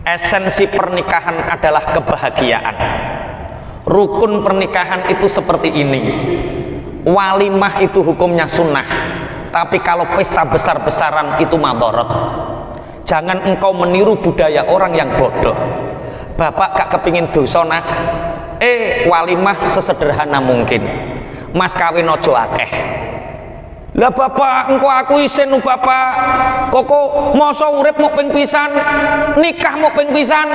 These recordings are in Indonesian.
Esensi pernikahan adalah kebahagiaan. Rukun pernikahan itu seperti ini. Walimah itu hukumnya sunnah, tapi kalau pesta besar-besaran itu madharat. Jangan engkau meniru budaya orang yang bodoh. Bapak gak kepingin dosa nak, walimah sesederhana mungkin. Mas kawin ojo akeh. Lah bapak, engkau aku isin bapak. Koko masa urip mau ping pisan, nikah mau ping pisan.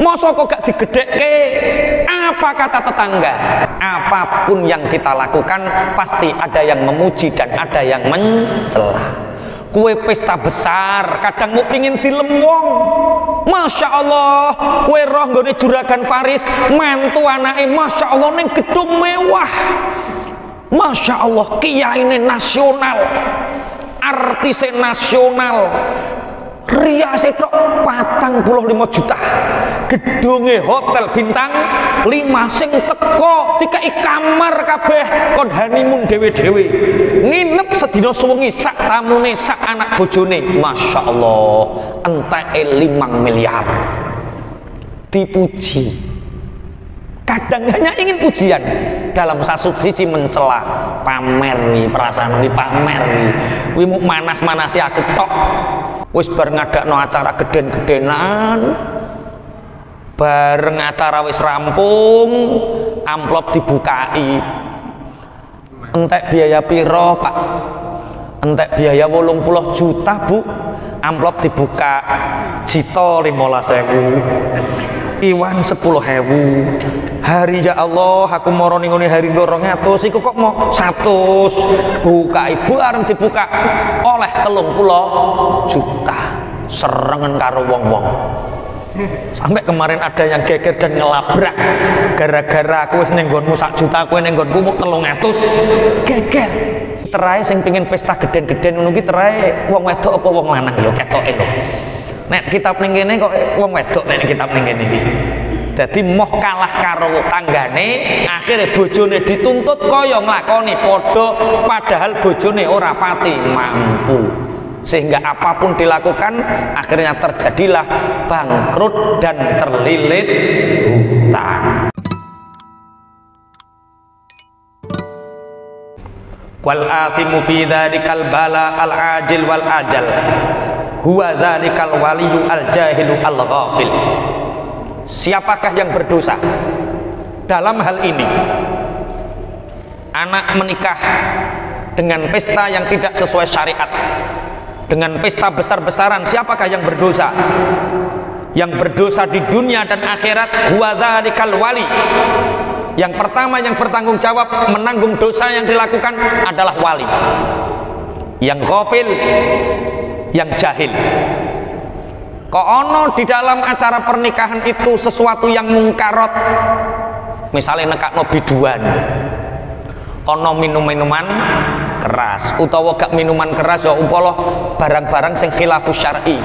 Masa kok gak digedhekke? Apa kata tetangga? Apapun yang kita lakukan pasti ada yang memuji dan ada yang mencela. Kue pesta besar, kadang mau pingin dilem wong. Masya Allah, kue roh nggone juragan Faris, mantu anake Masya Allah ning gedung mewah. Masya Allah, kiyaine nasional, artise nasional, riase tok 45 juta, gedunge hotel bintang 5 sing teko dikai kamar kabeh kon honeymoon dewe-dewe, nginep sedina suwengi sak tamune sak anak bojone. Masya Allah, enteke 5 miliar. Dipuji, kadang hanya ingin pujian. Dalam sasut siji mencela, pamer nih perasaan nih, pamer nih wi mau manas-manasi aku tok. Wis bar ngadakno acara geden-gedenan, bareng acara wis rampung, amplop dibukai. Entek biaya piro pak? Entek biaya 80 juta bu. Amplop dibuka, Cito 15.000, Iwan 10.000. Hari ya Allah, aku moro ning ngene hari 200, iku kok mau 100. Buka ibu areng dibuka oleh 30 juta. Serengen karo wong-wong. Sampai kemarin ada yang geger dan ngelabrak gara-gara aku wis ning nggonmu 1 juta, kowe ning nggonku mung 300. Geger. Terae sing pengin pesta geden-geden ngono ki terae wong wedok apa wong lanang lho ketoke lho. Nek kitab ning kene kok wong wedok nek kitab ning kene iki. Dadi moh kalah karo tanggane, akhirnya bojone dituntut kaya nglakoni padha padahal bojone ora pati mampu. Sehingga apapun dilakukan akhirnya terjadilah bangkrut dan terlilit hutang. Wal athimu fi dzakal bala al ajil wal ajal huwa dzakal waliyyu al jahilu al ghafil. Siapakah yang berdosa dalam hal ini? Anak menikah dengan pesta yang tidak sesuai syariat, dengan pesta besar-besaran, siapakah yang berdosa? Yang berdosa di dunia dan akhirat huwa dzakal wali. Yang pertama yang bertanggung jawab menanggung dosa yang dilakukan adalah wali. Yang ghafil, yang jahil. Kok ono di dalam acara pernikahan itu sesuatu yang mungkarot, misalnya nekakno biduan, ono minum-minuman keras, utawa gak minuman keras ya umpama barang-barang sing khilafus syar'i.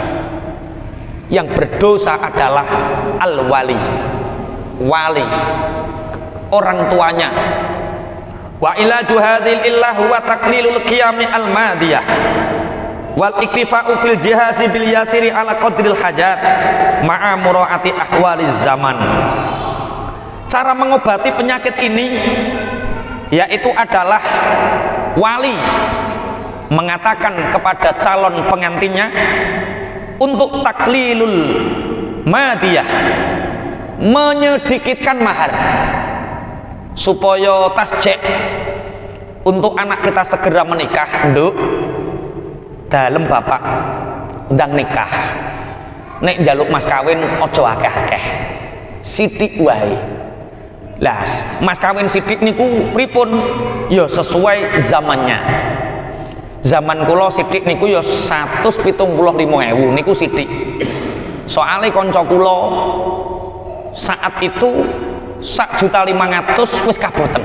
Yang berdosa adalah al-wali, wali, orang tuanya. Wa ilaju hadhil illah wa taqlilul qiyami al-madiyah wal iktifa'u fil jihasi bil yasiri ala qadril hajat ma'a muraati ahwaliz zaman. Cara mengobati penyakit ini yaitu adalah wali mengatakan kepada calon pengantinnya untuk taklilul madiyah, menyedikitkan mahar supaya tasjek untuk anak kita segera menikah. Nduk, dalem bapak undang nikah, nek njaluk mas kawin ojo akeh-akeh, sithik wae. Lah mas kawin sithik niku pripun? Ya sesuai zamannya. Zaman kula sithik niku ya 175.000 niku sithik. Soale kanca kula saat itu 1.500.000 wis kaboten.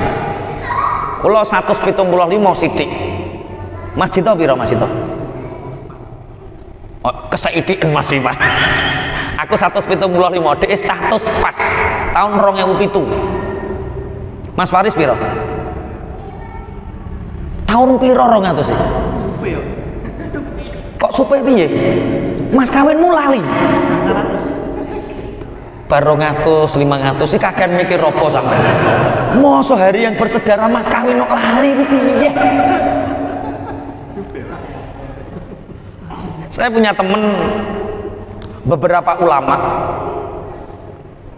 Kula 175 sithik. Mas Cito piro Mas Cito? Oh, kesaidikan Mas Pak. Aku 175, dhek 100 pas tahun 2007. Mas Faris piro? Tahun piro 200 sih? Supe yo. Kok supe piye? Mas kawinmu lali? baru 500 sih kakean mikir apa sampai mosok hari yang bersejarah mas kawin kok lali ku piye. Saya punya temen beberapa ulama,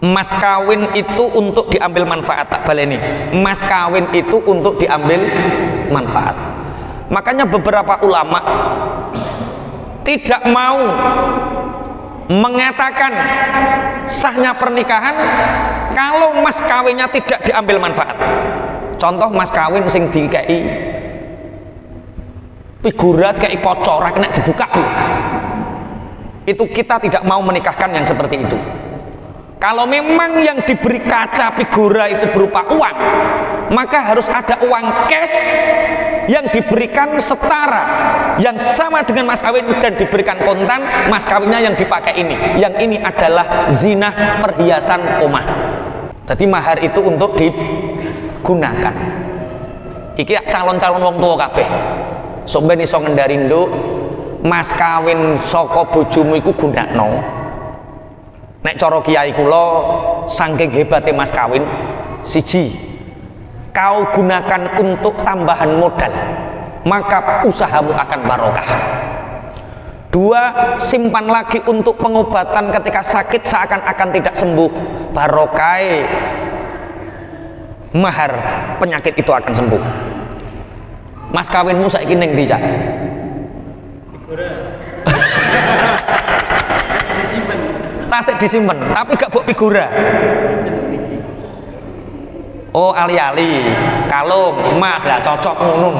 mas kawin itu untuk diambil manfaat. Tak baleni, mas kawin itu untuk diambil manfaat. Makanya beberapa ulama tidak mau mengatakan sahnya pernikahan kalau mas kawinnya tidak diambil manfaat. Contoh mas kawin sing dikei figurat kayak kocor kena dibuka itu kita tidak mau menikahkan yang seperti itu. Kalau memang yang diberi kaca figura itu berupa uang, maka harus ada uang cash yang diberikan setara, yang sama dengan mas kawin, dan diberikan kontan mas kawinnya yang dipakai ini. Yang ini adalah zinah perhiasan omah. Jadi mahar itu untuk digunakan. Iki calon-calon wong tua kabeh. Sok ben iso ngendari nduk, mas kawin saka bojomu iku gunakno. Nek cara kiai kula saking hebate mas kawin, siji, kau gunakan untuk tambahan modal, maka usahamu akan barokah. Dua, simpan lagi untuk pengobatan ketika sakit seakan-akan tidak sembuh, barokai mahar penyakit itu akan sembuh. Mas kawinmu saiki ning ndi, Cak? Tasik disimpen, tapi gak mbok figura. Oh, ali-ali, kalung, emas lah cocok ngunun.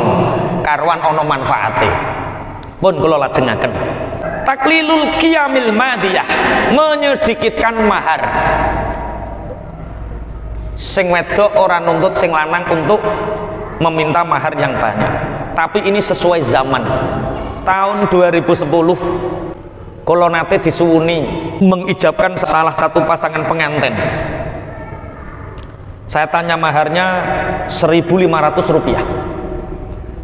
Karuan ana manfaate. Pun kula lajengaken. Taklilul qiyamil madiyah, menyedikitkan mahar. Sing wedok ora nuntut sing lanang untuk meminta mahar yang banyak, tapi ini sesuai zaman. Tahun 2010 kula nate disuwuni mengijabkan salah satu pasangan pengantin. Saya tanya maharnya 1.500 rupiah.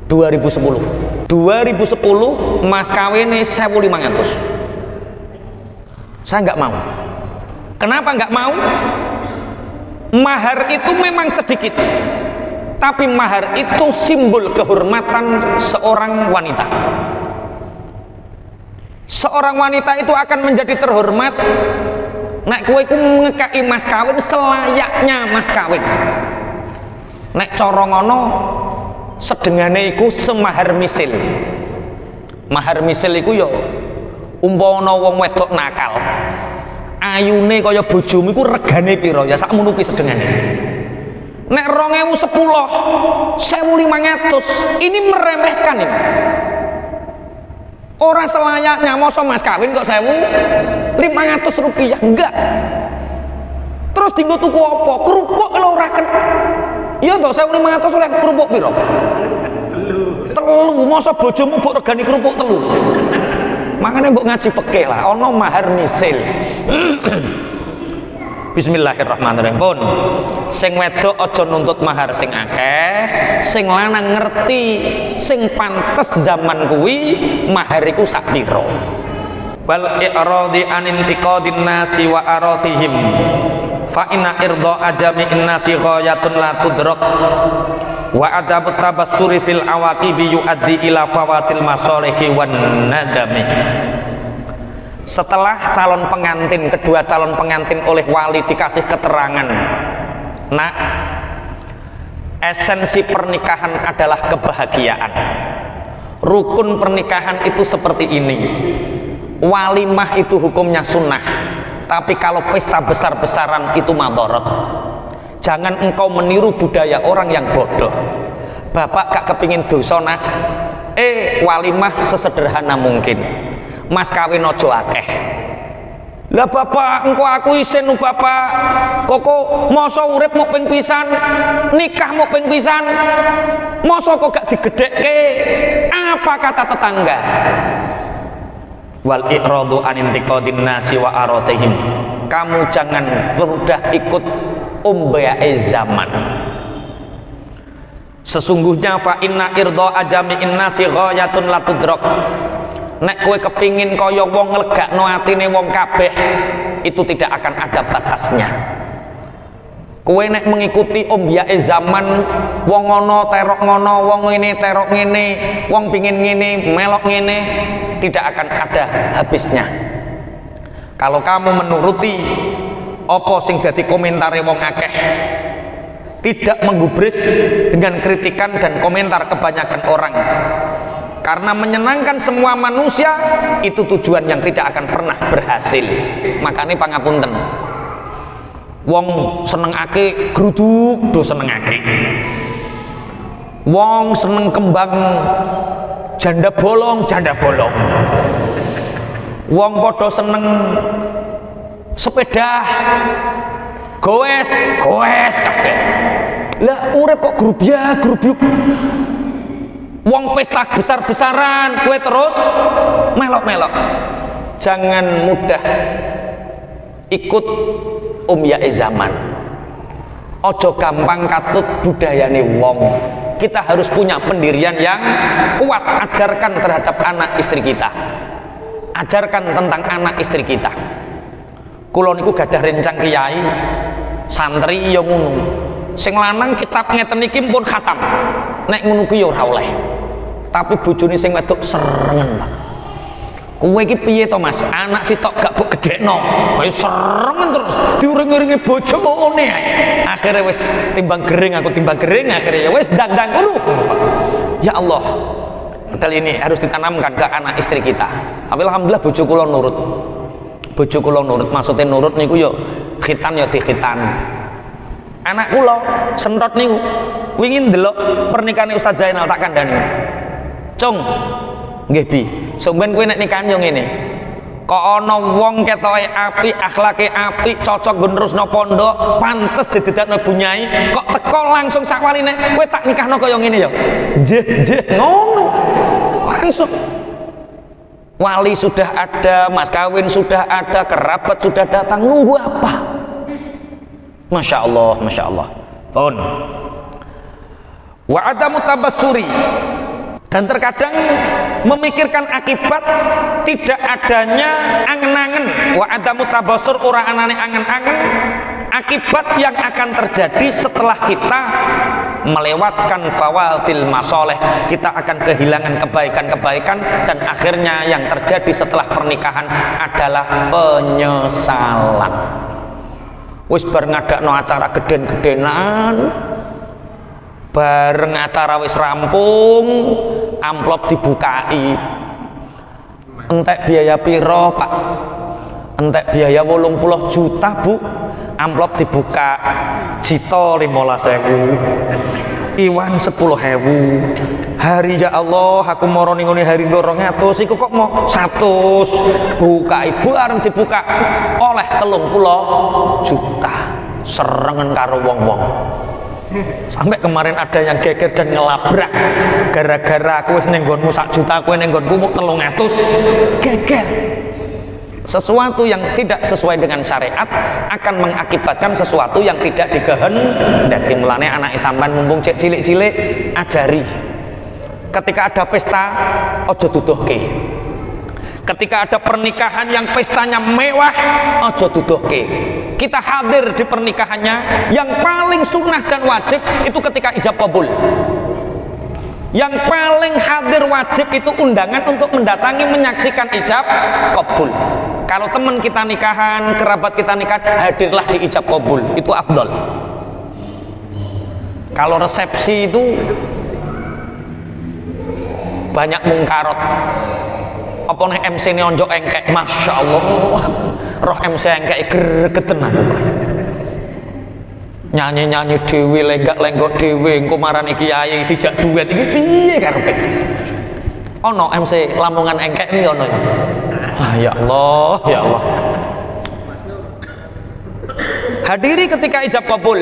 2010 mas kawinnya 1.500. Saya nggak mau. Kenapa nggak mau? Mahar itu memang sedikit, tapi mahar itu simbol kehormatan seorang wanita. Seorang wanita itu akan menjadi terhormat nek kowe iku ngekaki mas kawin selayaknya mas kawin. Nek cara ngono sedengane iku semahar misil. Mahar misil iku ya umpama wong wedok nakal, ayune kaya bojomu iku regane pira ya sakmono kuwi sedengane. Nek 2010 1.500 ini meremehkan ini. Orang selayaknya mosok mas kawin kok 1.500 rupiah, enggak. Terus tinggal tuku apa? Kerupuk kalau ora kan. Iya toh 1.500 oleh kerupuk piro? Telu, mosok bojomu mbok regani kerupuk telu. Makanya mbok ngaji fikih lah, ono mahar misil. Bismillahirrahmanirrahim. Pun sing wedok aja nuntut mahar sing akeh, sing lanang ngerti sing pantes zaman kuwi mahar iku sak pira. Wal i'radi anin tiqadin nasi wa aratihim fa inna irda ajami'in nasi ghayatun la tudrak wa adabut tabassuri fil awaqibi yuaddi ila fawatil masalihi wan nadami. Setelah calon pengantin, kedua calon pengantin oleh wali dikasih keterangan, nak, esensi pernikahan adalah kebahagiaan. Rukun pernikahan itu seperti ini. Walimah itu hukumnya sunnah, tapi kalau pesta besar-besaran itu madharat. Jangan engkau meniru budaya orang yang bodoh. Bapak gak kepingin dosa nak, walimah sesederhana mungkin. Mas kawin ojo akeh. Lah bapak, engko aku isin bapak. Koko mosok urip mau ping pisan, nikah mau ping pisan. Mosok kok gak digedhekke? Apa kata tetangga? Wal i'radu anin tiqadin nasi wa aratihim. Kamu jangan mudah ikut umbae zaman. Sesungguhnya fa inna irda ajami'in nasi ghayatun la tudrak. Nek kowe kepingin kaya wong nglegakno atine wong kabeh, itu tidak akan ada batasnya. Kowe nek mengikuti ombyae zaman, wong ngono terok ngono, wong ngene terok ngene, wong pingin ngene melok ngene, tidak akan ada habisnya. Kalau kamu menuruti apa sing dadi komentare wong akeh, tidak menggubris dengan kritikan dan komentar kebanyakan orang, karena menyenangkan semua manusia itu tujuan yang tidak akan pernah berhasil. Makanya pangapunten, wong senengake gruduk do senengake, wong seneng kembang janda bolong, wong podo seneng sepeda goes kabeh. Lah urip kok grubyuk. Wong pesta besar-besaran, kue terus melok-melok. Jangan mudah ikut umyae zaman. Ojo gampang katut budayane wong. Kita harus punya pendirian yang kuat. Ajarkan terhadap anak istri kita. Ajarkan tentang anak istri kita. Kula niku gadah rencang kiai, santri ya ngono. Sing lanang kitab ngeten iki pun khatam. Nek ngono ku ya ora oleh. Tapi bojone sing wedok serengen, Pak. Kowe iki piye to, Mas? Anak sitok gak mbok gedhekno. Wis serengen terus diuring-uringi bojo ngene ae. Akhire wis timbang gering akhirnya ya wis ndang-ndang ngono. Ya Allah. Padahal ini harus ditanamkan ke anak istri kita. Tapi alhamdulillah bojo kula nurut. Maksudnya nurut niku yo khitan yo dikhitan. Anak kula sentot niku wingi ndelok pernikahan Ustaz Zainal tak kandhani. Cung, nggih Bi, sampeyan kowe nek nikahan yo ngene. Kok ana wong ketoke apik, akhlake apik, cocok nggo nerusno pondok, pantes didadekno bunyai, kok teko langsung sakwaline kowe tak nikahno kaya ngene yo. Nggih, ngono. Langsung wali sudah ada, mas kawin sudah ada, kerabat sudah datang, nunggu apa? Masya Allah. Pun. Wa adamu tabassuri, dan terkadang memikirkan akibat tidak adanya angen-angen. Wa adamu tabassur, ora anane angen-angen akibat yang akan terjadi setelah kita melewatkan fawatil masoleh. Kita akan kehilangan kebaikan-kebaikan, dan akhirnya yang terjadi setelah pernikahan adalah penyesalan. Wis bar ngadakno acara geden-gedenan, bareng acara wis rampung, amplop dibukai. Entek biaya piro, Pak? Entek biaya 80 juta, Bu. Amplop dibuka, cito 15.000, iwan 10.000. Hari ya Allah, aku moro ning ngene hari 200, iku kok mau 100. Buka ibu areng dibuka oleh 30 juta. Serengen karo wong-wong. Sampai kemarin ada yang geger dan ngelabrak gara-gara aku wis ning nggonmu 1 juta, kowe ning nggonku mung 300. Geger. Sesuatu yang tidak sesuai dengan syariat akan mengakibatkan sesuatu yang tidak dikehendaki. Mulane anak sampean mumpung cek cilik-cilik, ajari. Ketika ada pesta, ojo tuduhke. Ketika ada pernikahan yang pestanya mewah, ojo tuduhke. Kita hadir di pernikahannya, yang paling sunnah dan wajib itu ketika ijab kabul. Yang paling hadir wajib itu undangan untuk mendatangi menyaksikan ijab kabul. Kalau teman kita nikahan, kerabat kita nikahan, hadirlah di ijab kabul, itu afdol. Kalau resepsi itu banyak mungkarot. Apa nih MC ini onjok engkek, Masya Allah, roh MC engkek gregeten aku. Nyanyi-nyanyi dewi, lenggak-lenggok dewi, engko marani kiai dijak duet iki piye karepe? Ono MC Lamongan engkek ini ono. Ah, ya Allah, ya Allah. Hadiri ketika ijab kabul.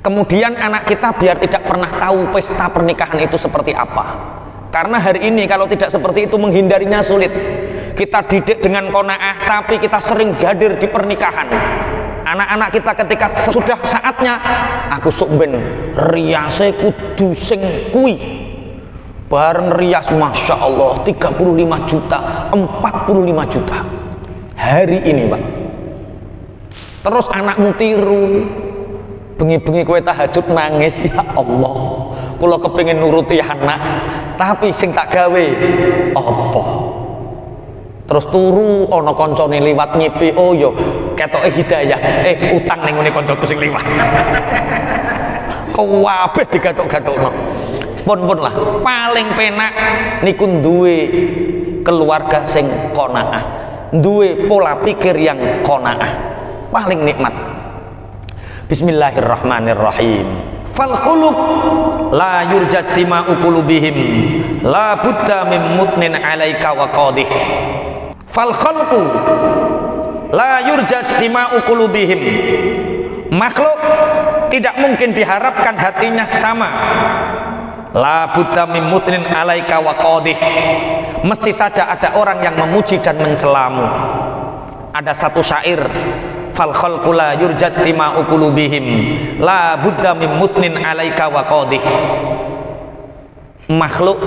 Kemudian anak kita biar tidak pernah tahu pesta pernikahan itu seperti apa. Karena hari ini kalau tidak seperti itu menghindarinya sulit. Kita didik dengan qanaah, tapi kita sering hadir di pernikahan. Anak-anak kita ketika sudah saatnya, aku sok ben riase kudu sing kuwi. bareng rias, Masya Allah, 35 juta, 45 juta hari ini Pak. Terus anakmu tiru, bengi-bengi kowe tahajud nangis, ya Allah, kula kepengin nuruti anak tapi sing tak gawe apa? Terus turu ana kancane liwat nyipi, oh yo ketoke hidayah, utang ning ngene kancaku sing liwat. Kabeh digathuk-gathukno. Pun lah, paling penak niku duwe keluarga sing qanaah, duwe pola pikir yang qanaah, paling nikmat. Bismillahirrahmanirrahim. Fal khuluq la yurjat tima'u qulubihim la budda min mutnin 'alaika wa qadih. Fal khalqu la yurjat tima'u qulubihim. Makhluk tidak mungkin diharapkan hatinya sama. La budda min mutnin 'alaika wa qadih. Mesti saja ada orang yang memuji dan mencelamu. Ada satu syair, fal khalqu la yurjat tima'u qulubihim la budda min mutnin 'alaika wa qadih. Makhluk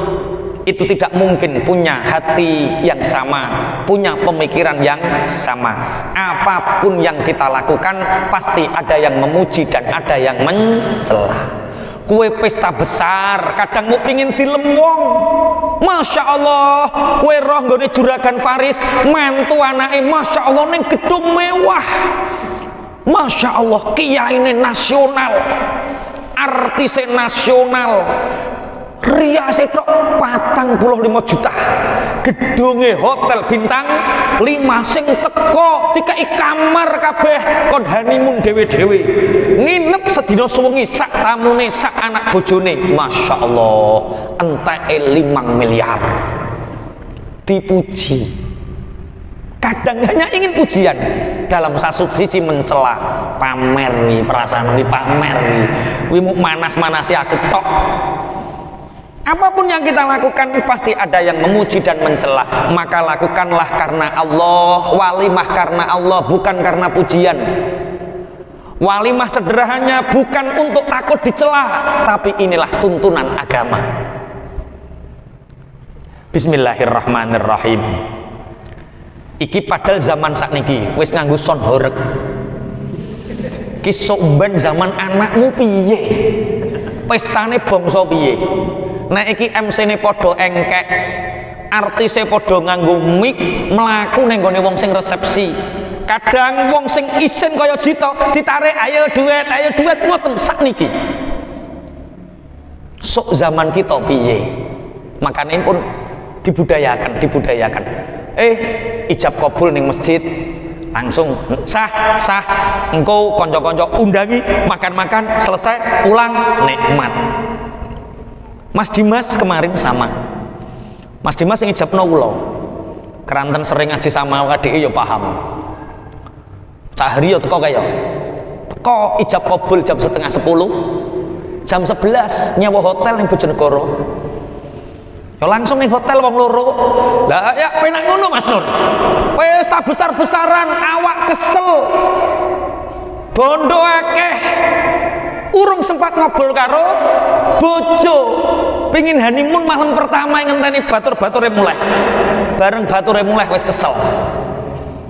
itu tidak mungkin punya hati yang sama, punya pemikiran yang sama. Apapun yang kita lakukan pasti ada yang memuji dan ada yang mencela. Kue pesta besar, kadang mau pingin dilem wong, Masya Allah, kue roh nggone juragan Faris, mantu anake Masya Allah neng gedung mewah, Masya Allah, kiyaine nasional, artise nasional, riase tok 45 juta, gedunge hotel bintang 5 sing teko dikai kamar kabeh kon honeymoon dhewe-dhewe, nginep sedina suwengi sak tamune sak anak bojone, Masya Allah, enteke 5 miliar. Dipuji, kadang hanya ingin pujian, dalam satu sisi mencela, pamer nih perasaan nih, pamer nih, wimu manas-manasi aku tok. Apapun yang kita lakukan pasti ada yang memuji dan mencela, maka lakukanlah karena Allah, walimah karena Allah, bukan karena pujian. Walimah sederhananya bukan untuk takut dicela, tapi inilah tuntunan agama. Bismillahirrahmanirrahim. Iki padahal zaman sakniki wis nganggo sound horeg. Ki sok ben zaman anakmu piye? Pestane bangsa piye? Nah iki MC-ne padha engkek, artise padha nganggo mic mlaku ning gone wong sing resepsi. Kadang wong sing isin kaya Jito ditarik ayo duet ngoten sakniki. Sok zaman kita piye? Makane pun dibudayakan. Ijab kabul ning masjid langsung sah engkau konco-konco undangi makan-makan selesai pulang nikmat. Mas Dimas kemarin sama, Mas Dimas yang ijabno kula keranten sering ngaji sama adike ya paham. Cak hari ya teko kaya teko ijab kabul jam 9:30, jam 11 nyewa hotel ning Bojonegoro. Ya langsung ning hotel wong loro. Lah ya penak ngono Mas Nur. Pesta besar-besaran awak kesel. Bondo akeh. Urung sempat ngobrol karo bojo. Pingin honeymoon malam pertama yang ngenteni batur-bature mulai. Bareng bature mulai wis kesel.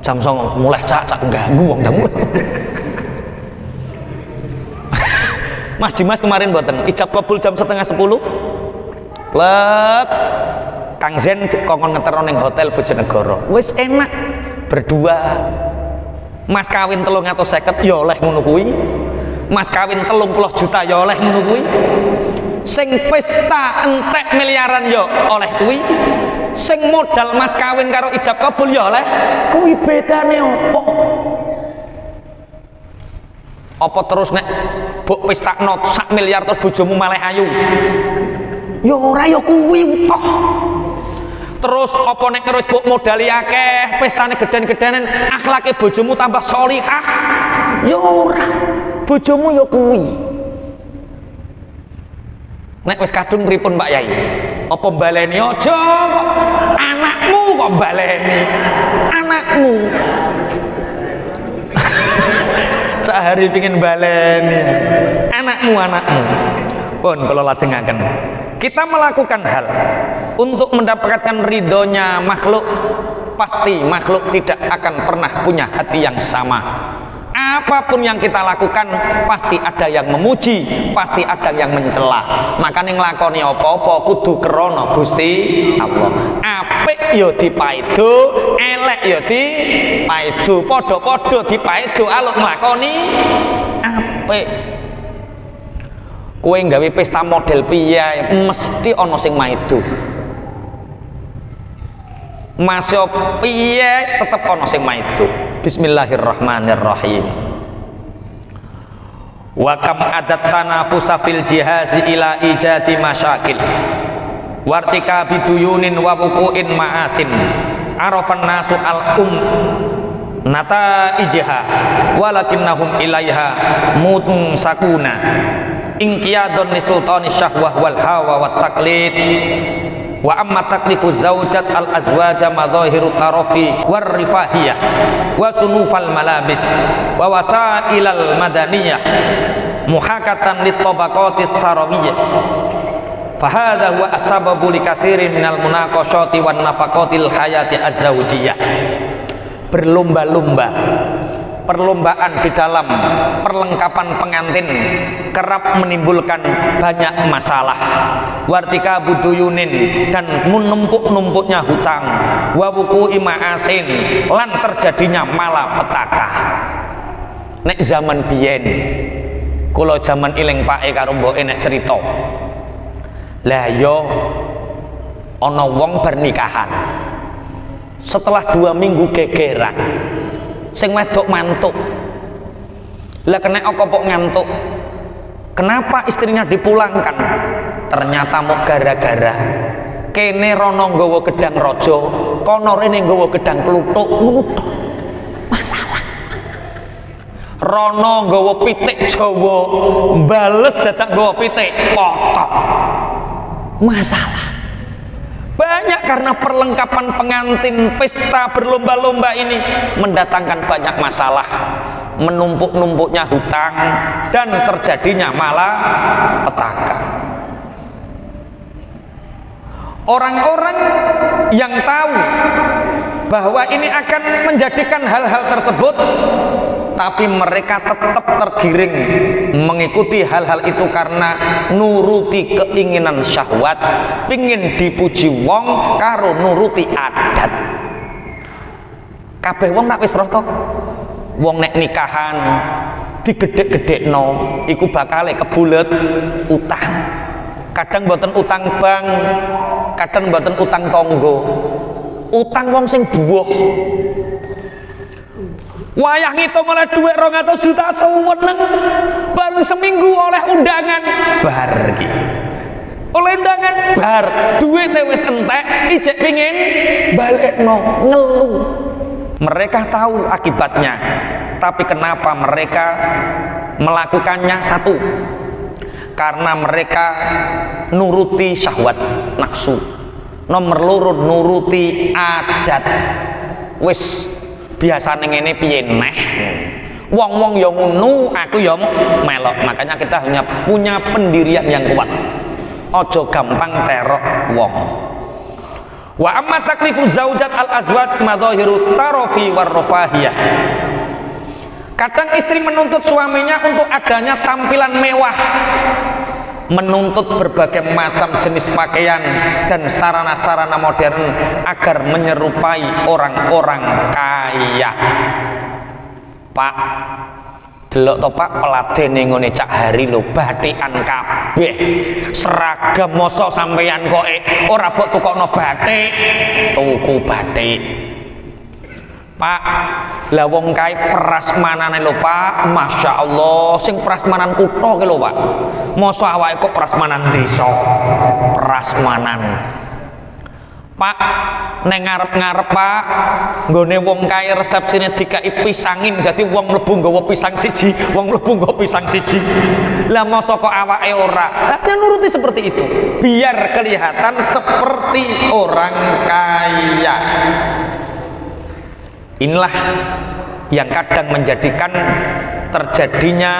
Jam 09.00 mulai cak ganggu wong tamu. Mas Dimas kemarin mboten ijab kabul jam 9:30. Let Kang Zen kongkon ngeterno ning hotel Bojonegoro. Wis enak berdua. Mas kawin 350 ya oleh ngono kuwi. Mas kawin 30 juta ya oleh ngono kuwi. Sing pesta entek miliaran ya oleh kuwi. Sing modal mas kawin karo ijab kabul ya oleh kuwi. Bedane opo? Apa terus nek mbok pestakno sak miliar terus bojomu malah ayu? Ya ora ya kuwi toh. Terus apa nek terus mbok modali akeh, pestane geden-gedenen, akhlake bojomu tambah sholihah? Ya ora. Bojomu ya kuwi. Nek wis kadung pripun Mbak Yai? Apa baleni aja kok anakmu kok baleni? Anakmu. Sehari pingin baleni. Anakmu. Pun kula lajengaken. kita melakukan hal untuk mendapatkan ridhonya makhluk, pasti makhluk tidak akan pernah punya hati yang sama. Apapun yang kita lakukan pasti ada yang memuji, pasti ada yang mencela. Makanya nglakoni apa-apa kudu krana Gusti Allah. Apik ya dipaido, elek ya dipaido, padha-padha dipaido aluk nglakoni apik. Kowe nggawe pesta model piye mesti ana sing maido. Masih piye tetep ana sing maido. Bismillahirrahmanirrahim. Wa kam adat tanafusa fil jihazi ila ijadi masyakil wartika biduyunin wa wuqu'in ma'asin arafan nasu al nata ijha walakinnahum ilaiha mutun sakuna inqiyadun li sultani syahwah wal hawa wat taqlid. Wa amma taklifu zaujat al azwaja madzahiru tarafi war rifahiyah wa sunufal malabis wa wasailal madaniyah muhakatan lit tabaqati tharawiyah fahadha huwa asbabu likatsirin minal munaqashati wan nafaqatil hayati az-zaujiyah. Berlomba-lomba, perlombaan di dalam perlengkapan pengantin kerap menimbulkan banyak masalah. Wartika buduyunin, dan menumpuk-numpuknya hutang, wawuku imaasin, lan terjadinya malapetaka. Nek zaman biyen, kula zaman iling pake karo mboke nek cerita. Lah yo ana wong bernikahan. Setelah 2 minggu gegeran, sing wedok mantuk. Lah kena apa ngantuk? Kenapa istrinya dipulangkan? Ternyata mau gara-gara kene rono nggawa gedang raja, kono rene nggawa gedang kluthuk, ngono tok. Masalah. Rono nggawa pitik Jawa, bales datang nggawa pitik potok. Masalah. Banyak karena perlengkapan pengantin pesta berlomba-lomba ini mendatangkan banyak masalah, menumpuk-numpuknya hutang dan terjadinya malapetaka. Orang-orang yang tahu bahwa ini akan menjadikan hal-hal tersebut, tapi mereka tetap tergiring mengikuti hal-hal itu karena nuruti keinginan syahwat, pingin dipuji wong karo nuruti adat. Kabeh wong nak wis roh to, wong nek nikahan digedhek-gedhekno iku bakale kebulet utang. Kadang mboten utang bank, kadang mboten utang tangga. Utang wong sing buwuh. Wayah ngitung oleh duit 200 juta seweneng, baru seminggu oleh undangan bar iki. Oleh undangan bar, duitnya wis entek, ijek pingin balekno, ngeluh. Mereka tahu akibatnya, tapi kenapa mereka melakukannya? Satu, karena mereka nuruti syahwat nafsu. Nomor loro, nuruti adat. Wis biasa ngene piye neh. Wong-wong ya ngono, aku ya melok. Makanya kita hanya punya pendirian yang kuat. Ojo gampang terok wong. Wa amma taklifu zaujat al azwaj madzahiru tarafi war rafahiyah. Kadang istri menuntut suaminya untuk adanya tampilan mewah, menuntut berbagai macam jenis pakaian dan sarana-sarana modern agar menyerupai orang-orang kaya. Pak, delok to Pak, peladene ngene Cak Hari lho, batikan kabeh. Seragam mosok sampeyan kok ora mbok tukokno batik, tuku batik. Pak, lah wong kae prasmanane lho Pak, Masya Allah, sing prasmanan kutha ki lho Pak. Mosok awake kok prasmanan desa. Prasmanan. Pak, neng ngarep-ngarep Pak, nggone wong kae resepsine dikai pisangin, jadi wong mlebu nggawa pisang siji, wong mlebu nggawa pisang siji. Lah mosok kok awake ora? Lah nuruti seperti itu, biar kelihatan seperti orang kaya. Inilah yang kadang menjadikan terjadinya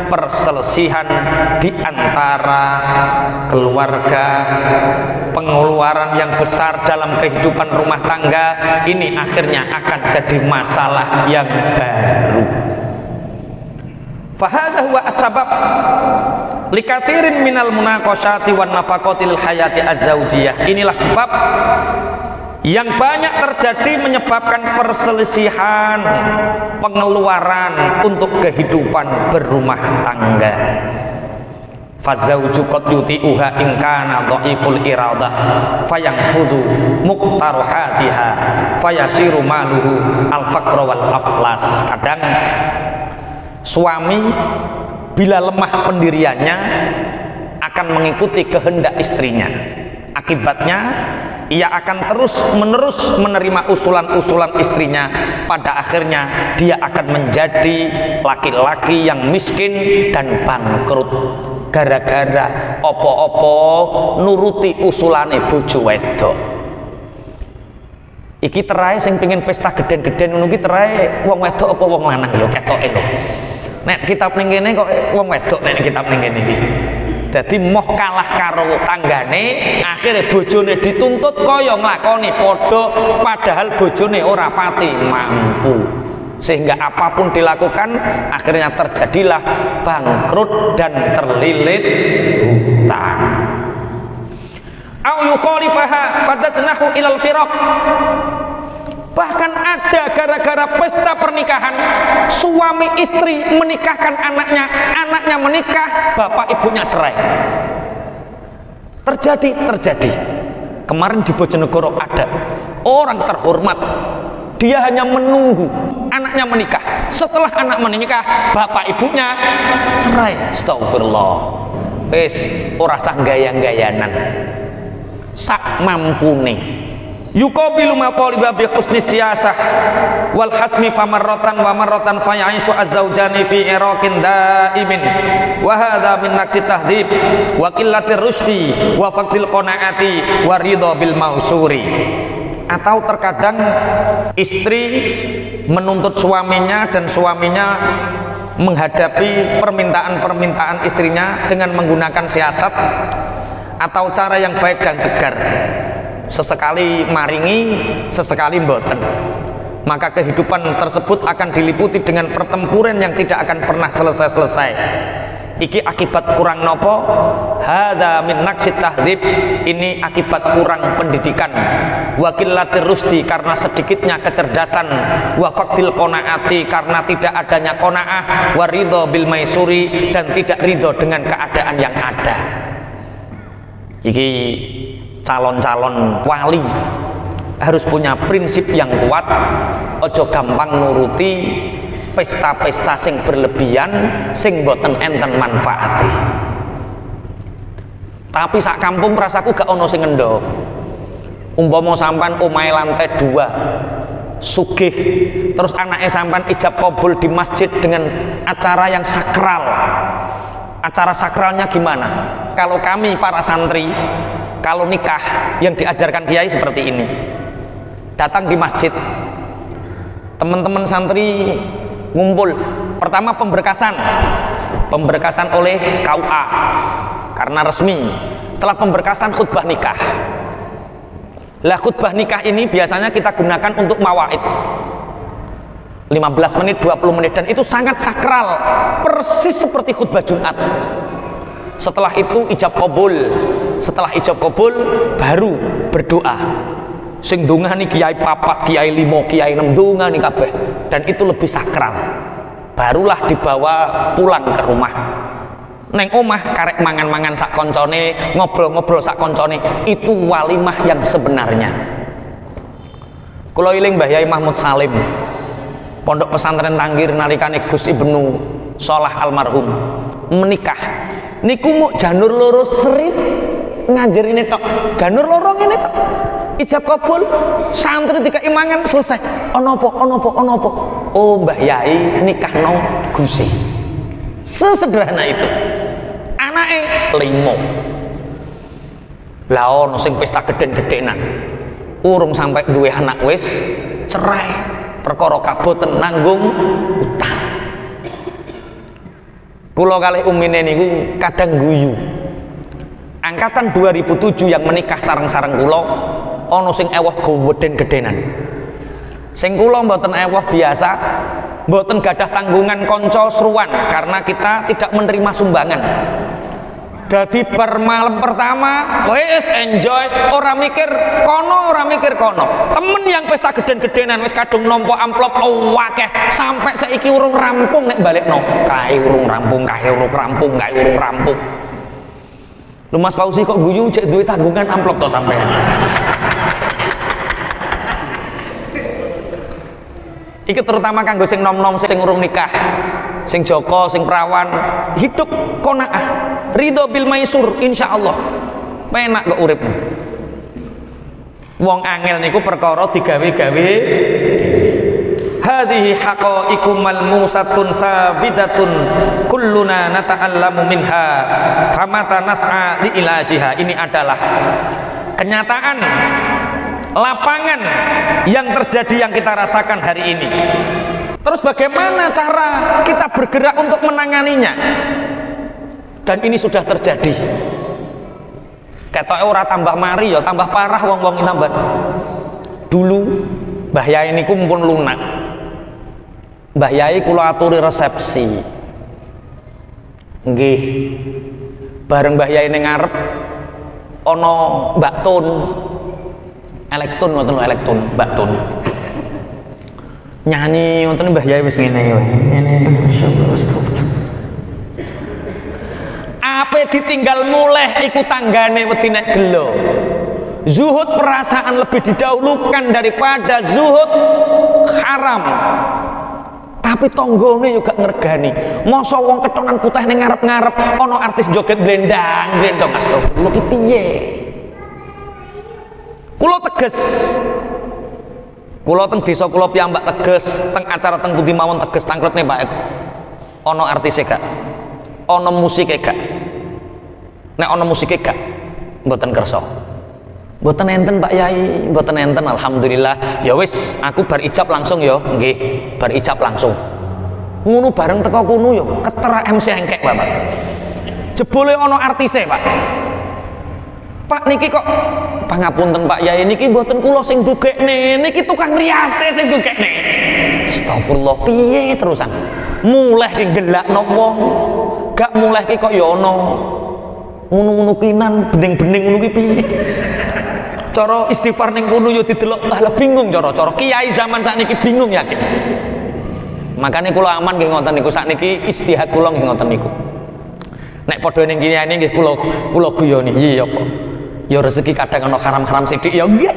perselisihan di antara keluarga, pengeluaran yang besar dalam kehidupan rumah tangga, ini akhirnya akan jadi masalah yang baru. Fahadha huwa as-sabab likatsirin minal munaqashati wan nafaqati lil hayati az-zaujiyah. Inilah sebab yang banyak terjadi menyebabkan perselisihan pengeluaran untuk kehidupan berumah tangga. Fazauju qad yuti'uha in kana dhaiful iradah fayanfudhu muqtaruhatiha fayasiru maluhu al-faqra wal aflas. Kadang suami bila lemah pendiriannya akan mengikuti kehendak istrinya. Akibatnya ia akan terus-menerus menerima usulan-usulan istrinya. Pada akhirnya dia akan menjadi laki-laki yang miskin dan bangkrut gara-gara opo-opo nuruti usulane bojo wedok. Iki terae sing pengen pesta geden-geden ngono iki terae wong wedok apa wong lanang lho ketoke lho. Nek kitab ning kene kok wong wedok nek kitab ning kene iki. Dadi moh kalah karo tanggane, akhirnya bojone dituntut kaya nglakoni padha padahal bojone ora pati mampu. Sehingga apapun dilakukan akhirnya terjadilah bangkrut dan terlilit hutang. Au yukhalifaha fadatnahu ilal firaq. Bahkan ada gara-gara pesta pernikahan suami istri menikahkan anaknya, anaknya menikah, bapak ibunya cerai. Terjadi. Kemarin di Bojonegoro ada orang terhormat, dia hanya menunggu anaknya menikah. Setelah anak menikah, bapak ibunya cerai. Astagfirullah. Wis ora sak gayang-gayanan. Sak mampune. Yuqabilu maqaliba bi husni siyasah wal hasmi famarratan wa marratan faya'ishu az-zawjani fi iraqin daimin wa hadha min naqsi tahdhib wa qillatir rusydi wa faqdil qanaati wa ridha bil mausuri. Atau terkadang istri menuntut suaminya dan suaminya menghadapi permintaan-permintaan istrinya dengan menggunakan siasat atau cara yang baik dan tegar. Sesekali maringi, sesekali mboten. Maka kehidupan tersebut akan diliputi dengan pertempuran yang tidak akan pernah selesai-selesai. Iki akibat kurang nopo? Hadza min naqsit tahdhib. Ini akibat kurang pendidikan. Wa qillatir rusdi, karena sedikitnya kecerdasan. Wa faqdil qanaati, karena tidak adanya qanaah. Wa ridha bil maisuri, dan tidak ridho dengan keadaan yang ada. Iki calon-calon wali harus punya prinsip yang kuat, ojo gampang nuruti pesta-pesta sing berlebihan sing boten enten manfaati. Tapi sak kampung rasaku gak ono sing ngendo. Umpama sampan omahe lantai 2 sugih, terus anaknya sampan ijab kabul di masjid dengan acara yang sakral. Acara sakralnya gimana? Kalau kami para santri, kalau nikah yang diajarkan kiai seperti ini, datang di masjid, teman-teman santri ngumpul. Pertama pemberkasan oleh KUA karena resmi. Setelah pemberkasan khutbah nikah. Lah khutbah nikah ini biasanya kita gunakan untuk mawaid 15 menit, 20 menit, dan itu sangat sakral, persis seperti khutbah Jumat. Setelah itu ijab kabul. Setelah ijab kabul baru berdoa. Sing ndongani kiai 4, kiai 5, kiai 6 ndongani kabeh, dan itu lebih sakral. Barulah dibawa pulang ke rumah. Neng omah karek mangan-mangan sak koncone, ngobrol-ngobrol sak koncone, itu walimah yang sebenarnya. Kula iling Mbah Yai Mahmud Salim, Pondok Pesantren Tanggir nalikane Gus Ibnu Shalah almarhum menikah. Niku mau janur loro serit ngajar ini tok, janur loro ini tok, ijab kabul, santri dikai mangan selesai. Ono apa? Oh Mbah Yai nikahno Gusi. Sesederhana itu. Anake 5. Lah ono sing pesta geden-gedenan, urung sampai duwe anak wis cerai. perkara kaboten nanggung utang. Kula kalih umine niku kadang guyu. Angkatan 2007 yang menikah sareng-sareng kula ana sing ewah goweden-gedenan. Sing kula mboten ewah biasa, mboten gadah tanggungan kanca seruan karena kita tidak menerima sumbangan. Jadi per malam pertama wis enjoy, ora mikir kono, ora mikir kono. Temen yang pesta geden-gedenan wis kadung nampa amplop akeh sampai saiki urung rampung nek balekno. Kae urung rampung, kae urung rampung, kae urung rampung. Lu Mas Fauzi kok guyu cek duwe tanggungan amplop to sampean. Iki terutama kanggo sing nom-nom sing urung nikah, sing joko, sing perawan, hidup qanaah, ridho bil maisur insyaallah. Penak kok uripmu. Wong angel niku perkara digawe-gawe. Hadhihi haqaiqum malmusatun thabitatun kulluna nata'allamu minha famata nas'a li ilajiha. Ini adalah kenyataan lapangan yang terjadi yang kita rasakan hari ini. Terus bagaimana cara kita bergerak untuk menanganinya? Dan ini sudah terjadi. Ketoke ora tambah mari ya tambah parah wong-wong inamban. Dulu Mbah Yai niku mumpun lunak. Mbah Yai kula aturi resepsi. Nggih. Bareng Mbah Yai ning ngarep ana Mbak Tun. Elektun ngoten lho, elektun, Mbak Tun. Nyanyi ngoten Mbah Yai wis ngene wae. Ngene masyaallah astagfirullah. Ape ditinggal muleh iku tanggane wedi nek gelo. Zuhud perasaan lebih didahulukan daripada zuhud haram. Tapi tonggone juga ngergani. Masa wong ketonan putih ning ngarep-ngarep ana artis joget blendang, blendong astagfirullah ki piye? Kula teges. Kula teng desa kula piyambak teges, teng acara teng pundi mawon teges tangkletne Pak Eko. Ana artise gak? Ana musike gak? Nek ana musike gak? Mboten kersa. Mboten enten Pak Yai, mboten enten alhamdulillah. Ya wis, aku bar ijab langsung ya, nggih, bar ijab langsung. Ngono bareng teko kono ya, ketera MC engkek Bapak. Jebule ana artise, Pak. Pak niki kok pangapunten Pak Yai niki mboten kula sing dugekne, niki tukang riase sing dugekne. Astagfirullah, piye terusan? Muleh ki gelakno wong. Gak muleh ki kok ya ana ngono-ngono kinan bening-bening ngono ki piye? Cara istighfar ning kono yo didelok lah bingung cara kiai zaman sakniki bingung yakin. Makane kula aman nggih ngoten niku sakniki istihad kula nggih ngoten niku. Nek padha ning kene nggih kula guyoni. Iya kok. Ya rezeki kadang ana haram-haram sithik ya nggih.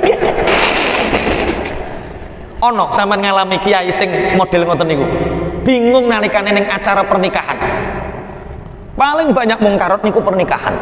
Ana sampean ngalami kiai sing model ngoten niku. Bingung nalikane ning acara pernikahan. Paling banyak mungkarot niku pernikahan.